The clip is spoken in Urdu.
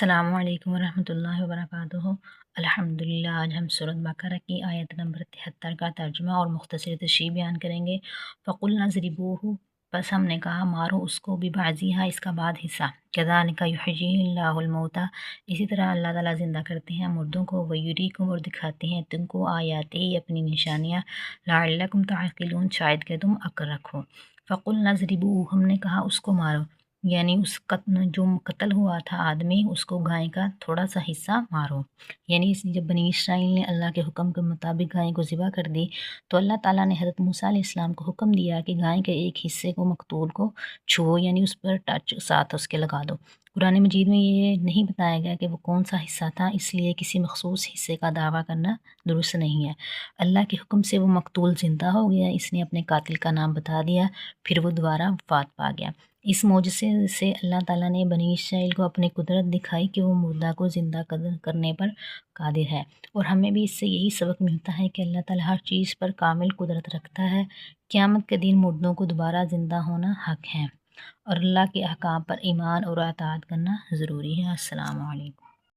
السلام علیکم ورحمۃ اللہ وبرکاتہ۔ الحمدللہ، آج ہم سورۃ بقرہ کی آیت نمبر 73 کا ترجمہ اور مختصر تشریح بیان کریں گے۔ فَقُلْنَا اضْرِبُوهُ، بس ہم نے کہا مارو اس کو، بِبَعْضِهَا، اس کا بعد حصہ، كَذَلِكَ يُحْيِي اللَّهُ الْمَوْتَىٰ، اسی طرح اللہ تعالیٰ زندہ کرتے ہیں مردوں کو، وَيُرِيكُمْ، اور دکھاتے ہیں تم کو آیاتہ، اپنی نشانیاں، لَعَلَّكُمْ تَعْقِلُونَ، شاید کہ تم عقل رکھو۔ فَقُلْنَا اضْرِبُوهُ، ہم نے کہا اس کو مارو، یعنی اس جو قتل ہوا تھا آدمی، اس کو گائے کا تھوڑا سا حصہ مارو۔ یعنی جب بنی اسرائیل نے اللہ کے حکم کے مطابق گائے کو ذبح کر دی تو اللہ تعالیٰ نے حضرت موسیٰ علیہ السلام کو حکم دیا کہ گائے کے ایک حصے کو مقتول کو چھو، یعنی اس پر ٹچ ساتھ اس کے لگا دو۔ قرآن مجید میں یہ نہیں بتایا گیا کہ وہ کون سا حصہ تھا، اس لیے کسی مخصوص حصے کا دعویٰ کرنا درست نہیں ہے۔ اللہ کے حکم سے وہ مقتول زندہ ہو گیا، اس نے اپنے قاتل کا نام بتا دیا، پھر وہ دوبارہ وفات پا گیا۔ اس معجزے سے اللہ تعالیٰ نے بنی اسرائیل کو اپنی قدرت دکھائی کہ وہ مردہ کو زندہ کرنے پر قادر ہے، اور ہمیں بھی اس سے یہی سبق ملتا ہے کہ اللہ تعالیٰ ہر چیز پر کامل قدرت رکھتا ہے۔ قیامت کے دن مردوں کو دوبارہ زندہ ہونا حق ہے، اور اللہ کے احکام پر ایمان اور اطاعت کرنا ضروری ہے۔ السلام علیکم۔